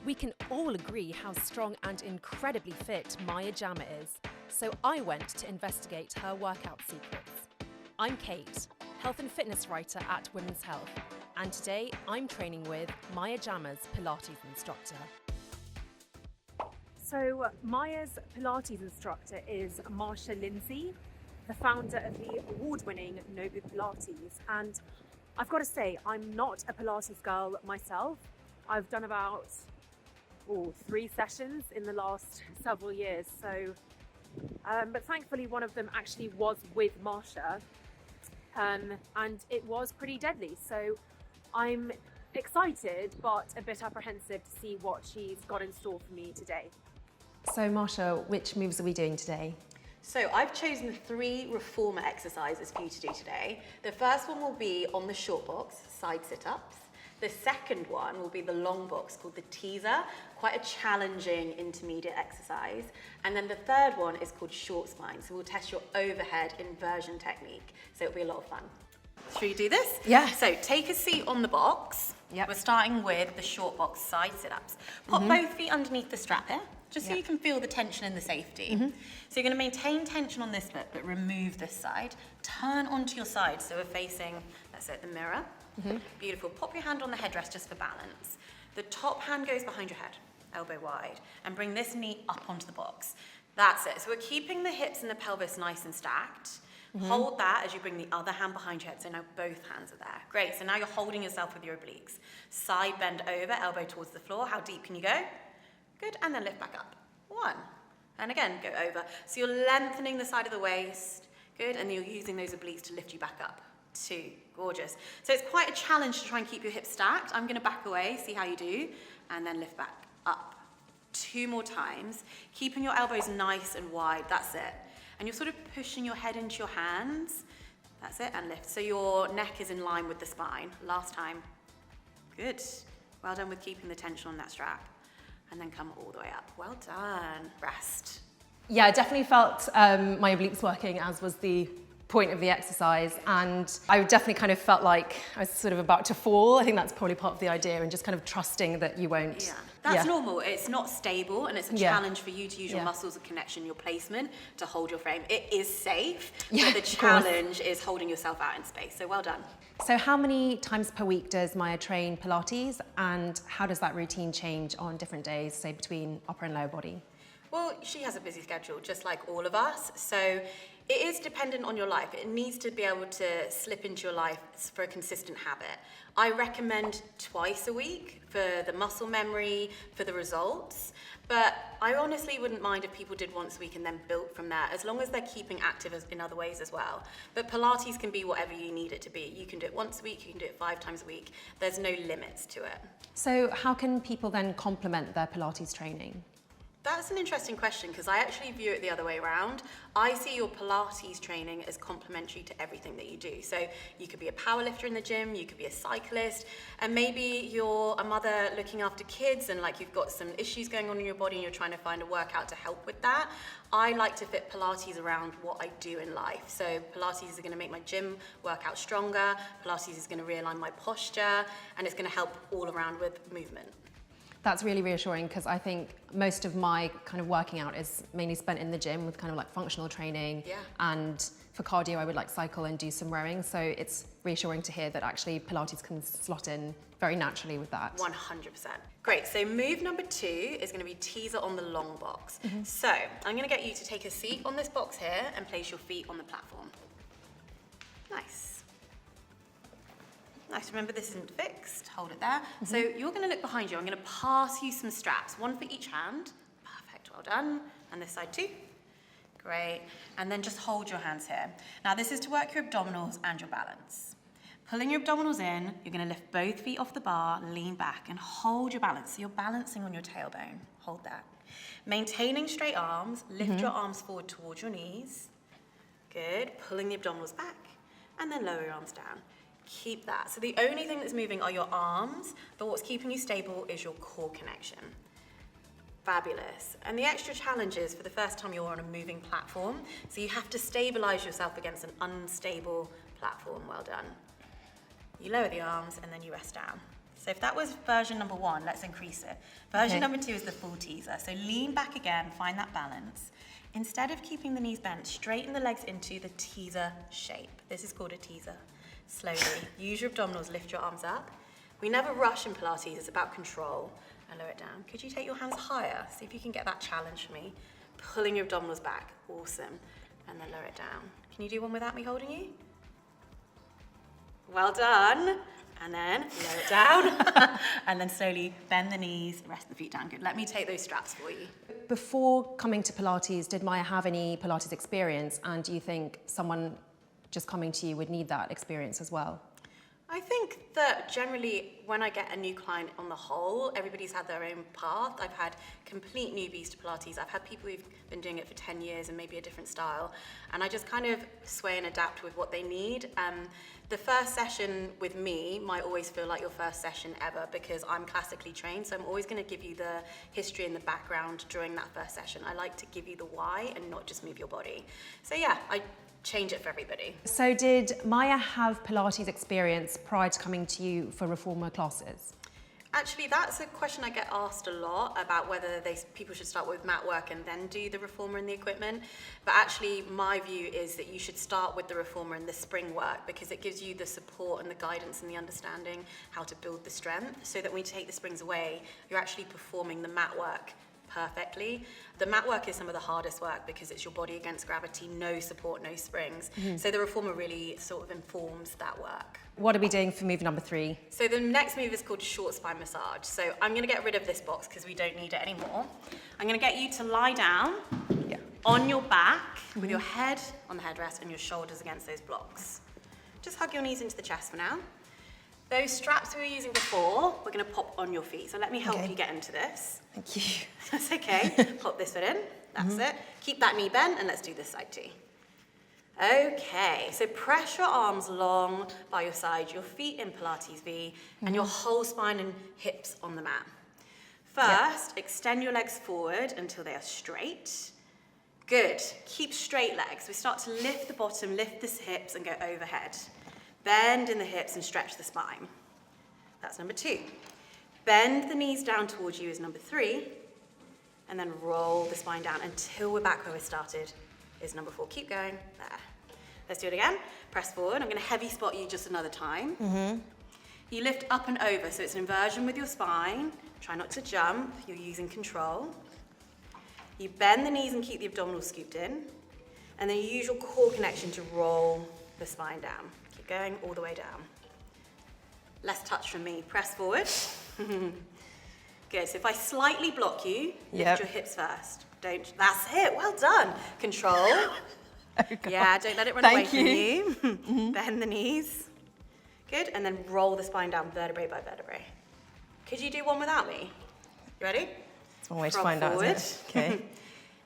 We can all agree how strong and incredibly fit Maya Jama is, so I went to investigate her workout secrets. I'm Kate, health and fitness writer at Women's Health, and today I'm training with Maya Jama's Pilates instructor. So Maya's Pilates instructor is Marsha Lindsay, the founder of the award-winning Nobu Pilates, and I've got to say, I'm not a Pilates girl myself. I've done about 3 sessions in the last several years, so but thankfully one of them actually was with Marsha, and it was pretty deadly, so I'm excited but a bit apprehensive to see what she's got in store for me today. So Marsha, which moves are we doing today? So I've chosen 3 reformer exercises for you to do today. The first one will be on the short box, side sit-ups. The second one will be the long box called the teaser, quite a challenging intermediate exercise. And then the third one is called short spine. So we'll test your overhead inversion technique. So it'll be a lot of fun. Should we do this? Yeah. So take a seat on the box. Yep. We're starting with the short box side sit-ups. Pop both feet underneath the strap here, just so you can feel the tension and the safety. So you're going to maintain tension on this foot, but remove this side. Turn onto your side, so we're facing, that's it, the mirror. Beautiful. Pop your hand on the headrest just for balance. The top hand goes behind your head, elbow wide, and bring this knee up onto the box. That's it. So we're keeping the hips and the pelvis nice and stacked. Hold that as you bring the other hand behind your head, so now both hands are there. Great, so now you're holding yourself with your obliques. Side bend over, elbow towards the floor. How deep can you go? Good, and then lift back up. 1, and again, go over. So you're lengthening the side of the waist. Good, and you're using those obliques to lift you back up. 2, gorgeous. So it's quite a challenge to try and keep your hips stacked. I'm gonna back away, see how you do, and then lift back up. 2 more times, keeping your elbows nice and wide, that's it. And you're sort of pushing your head into your hands. That's it, and lift. So your neck is in line with the spine. Last time. Good. Well done with keeping the tension on that strap. And then come all the way up. Well done. Rest. Yeah, I definitely felt my obliques working, as was the point of the exercise, and I definitely kind of felt like I was sort of about to fall. I think that's probably part of the idea, and just kind of trusting that you won't. Yeah, that's normal. It's not stable, and it's a challenge for you to use your muscles of connection, your placement to hold your frame. It is safe, but the challenge is holding yourself out in space, so well done. So how many times per week does Maya train Pilates, and how does that routine change on different days, say between upper and lower body? Well, she has a busy schedule, just like all of us, so it is dependent on your life. It needs to be able to slip into your life for a consistent habit. I recommend twice a week for the muscle memory, for the results, but I honestly wouldn't mind if people did once a week and then built from there, as long as they're keeping active in other ways as well. But Pilates can be whatever you need it to be. You can do it once a week, you can do it 5 times a week. There's no limits to it. So how can people then complement their Pilates training? That's an interesting question, because I actually view it the other way around. I see your Pilates training as complementary to everything that you do. So you could be a powerlifter in the gym, you could be a cyclist, and maybe you're a mother looking after kids and like you've got some issues going on in your body and you're trying to find a workout to help with that. I like to fit Pilates around what I do in life. So Pilates is going to make my gym workout stronger, Pilates is going to realign my posture, and it's going to help all around with movement. That's really reassuring, because I think most of my kind of working out is mainly spent in the gym with kind of like functional training. And for cardio I would like cycle and do some rowing, so it's reassuring to hear that actually Pilates can slot in very naturally with that. 100%. Great, so move number 2 is going to be teaser on the long box. So I'm going to get you to take a seat on this box here and place your feet on the platform. Nice. Nice, remember this isn't fixed, hold it there. So you're gonna look behind you, I'm gonna pass you some straps, 1 for each hand. Perfect, well done. And this side too. Great, and then just hold your hands here. Now this is to work your abdominals and your balance. Pulling your abdominals in, you're gonna lift both feet off the bar, lean back and hold your balance. So you're balancing on your tailbone, hold that. Maintaining straight arms, lift your arms forward towards your knees. Good, pulling the abdominals back, and then lower your arms down. Keep that. So the only thing that's moving are your arms, but what's keeping you stable is your core connection. Fabulous. And the extra challenge is for the first time you're on a moving platform, so you have to stabilize yourself against an unstable platform. Well done. You lower the arms and then you rest down. So if that was version number 1, let's increase it. Version number 2 is the full teaser. So lean back again, find that balance. Instead of keeping the knees bent, straighten the legs into the teaser shape. This is called a teaser. Slowly, use your abdominals, lift your arms up. We never rush in Pilates, it's about control. And lower it down. Could you take your hands higher? See if you can get that challenge for me. Pulling your abdominals back, awesome. And then lower it down. Can you do one without me holding you? Well done. And then lower it down. And then slowly bend the knees, rest the feet down. Good. Let me take those straps for you. Before coming to Pilates, did Maya have any Pilates experience? And do you think someone just coming to you would need that experience as well? I think that generally when I get a new client on the whole, everybody's had their own path. I've had complete newbies to Pilates. I've had people who've been doing it for 10 years and maybe a different style. And I just kind of sway and adapt with what they need. The first session with me might always feel like your first session ever because I'm classically trained. So I'm always going to give you the history and the background during that first session. I like to give you the why and not just move your body. So yeah, I change it for everybody. So did Maya have Pilates experience prior to coming to you for reformer classes? Actually, that's a question I get asked a lot about whether people should start with mat work and then do the reformer and the equipment. But actually, my view is that you should start with the reformer and the spring work because it gives you the support and the guidance and the understanding how to build the strength so that when you take the springs away, you're actually performing the mat work perfectly. The mat work is some of the hardest work because it's your body against gravity, no support, no springs. So the reformer really sort of informs that work. What are we doing for move number 3? So the next move is called short spine massage. So I'm going to get rid of this box because we don't need it anymore. I'm going to get you to lie down on your back with your head on the headrest and your shoulders against those blocks. Just hug your knees into the chest for now. Those straps we were using before, we're going to pop on your feet. So let me help you get into this. Thank you. That's okay. Pop this foot in. That's it. Keep that knee bent and let's do this side too. Okay, so press your arms long by your side, your feet in Pilates V, and your whole spine and hips on the mat. First, extend your legs forward until they are straight. Good. Keep straight legs. We start to lift the bottom, lift the hips, and go overhead. Bend in the hips and stretch the spine. That's number 2. Bend the knees down towards you is number 3, and then roll the spine down until we're back where we started is number 4. Keep going. There. Let's do it again. Press forward. I'm going to heavy spot you just another time. You lift up and over, so it's an inversion with your spine. Try not to jump. You're using control. You bend the knees and keep the abdominals scooped in. And then you use your core connection to roll the spine down. Keep going all the way down. Less touch from me. Press forward. Good. So if I slightly block you, lift your hips first. Don't. That's it. Well done. Control. Yeah, don't let it run away from you. Bend the knees. Good. And then roll the spine down vertebrae by vertebrae. Could you do one without me? You ready? It's one way to find out, isn't it? Okay.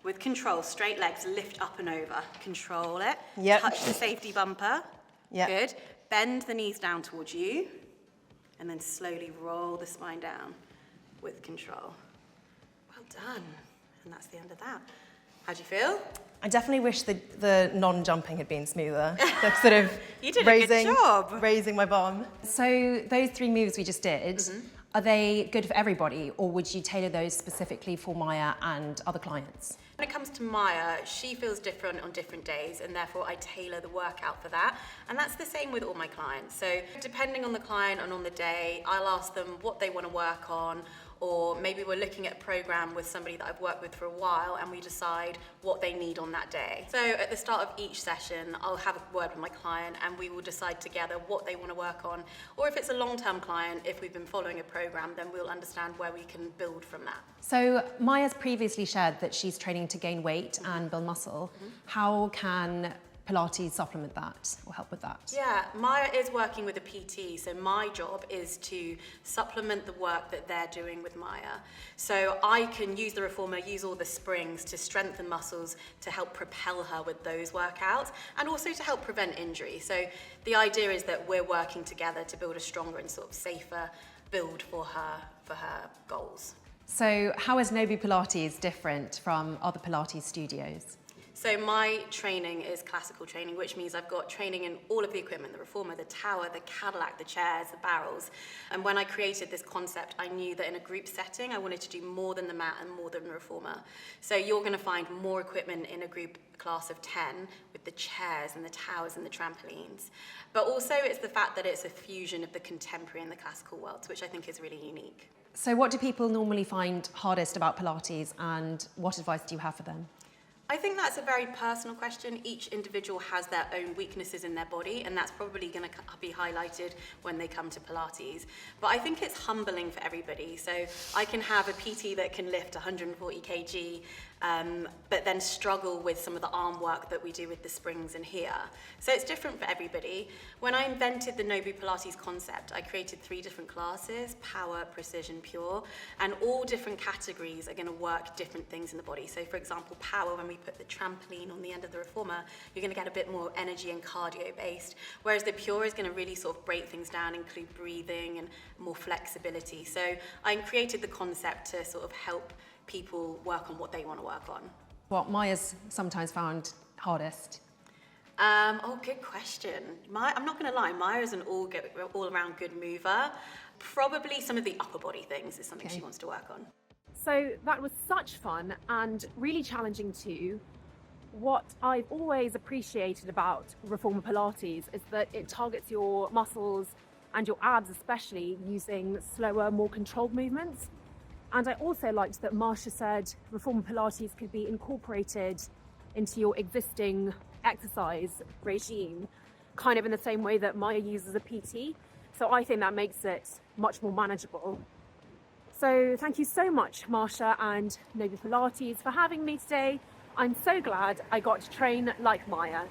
With control, straight legs, lift up and over. Control it. Yep. Touch the safety bumper. Yep. Good. Bend the knees down towards you. And then slowly roll the spine down with control. Well done. And that's the end of that. How do you feel? I definitely wish the non-jumping had been smoother. The sort of You did a good job. Raising my bum. So those 3 moves we just did, are they good for everybody, or would you tailor those specifically for Maya and other clients? When it comes to Maya, she feels different on different days, and therefore I tailor the workout for that. And that's the same with all my clients. So depending on the client and on the day, I'll ask them what they want to work on, or maybe we're looking at a program with somebody that I've worked with for a while and we decide what they need on that day. So at the start of each session, I'll have a word with my client and we will decide together what they want to work on. Or if it's a long-term client, if we've been following a program, then we'll understand where we can build from that. So Maya's previously shared that she's training to gain weight and build muscle. How can Pilates supplement that or help with that? Yeah, Maya is working with a PT, so my job is to supplement the work that they're doing with Maya. So I can use the reformer, use all the springs to strengthen muscles to help propel her with those workouts and also to help prevent injury. So the idea is that we're working together to build a stronger and sort of safer build for her goals. So how is Nobu Pilates different from other Pilates studios? So my training is classical training, which means I've got training in all of the equipment, the reformer, the tower, the Cadillac, the chairs, the barrels. And when I created this concept, I knew that in a group setting, I wanted to do more than the mat and more than the reformer. So you're going to find more equipment in a group class of 10 with the chairs and the towers and the trampolines. But also it's the fact that it's a fusion of the contemporary and the classical worlds, which I think is really unique. So what do people normally find hardest about Pilates, and what advice do you have for them? I think that's a very personal question. Each individual has their own weaknesses in their body, and that's probably going to be highlighted when they come to Pilates. But I think it's humbling for everybody. So I can have a PT that can lift 140 kg, but then struggle with some of the arm work that we do with the springs in here. So it's different for everybody. When I invented the Nobu Pilates concept, I created 3 different classes: power, precision, pure, and all different categories are going to work different things in the body. So for example, power, when we put the trampoline on the end of the reformer, you're going to get a bit more energy and cardio based, whereas the pure is going to really sort of break things down, include breathing and more flexibility. So I created the concept to sort of help people work on what they want to work on. What Maya's sometimes found hardest? Good question. I'm not going to lie, Maya is an all-around good mover. Probably some of the upper body things is something she wants to work on. So that was such fun and really challenging too. What I've always appreciated about Reformer Pilates is that it targets your muscles and your abs especially using slower, more controlled movements. And I also liked that Marsha said Reformer Pilates could be incorporated into your existing exercise regime, kind of in the same way that Maya uses a PT. So I think that makes it much more manageable. So thank you so much, Marsha and Nobu Pilates, for having me today. I'm so glad I got to train like Maya.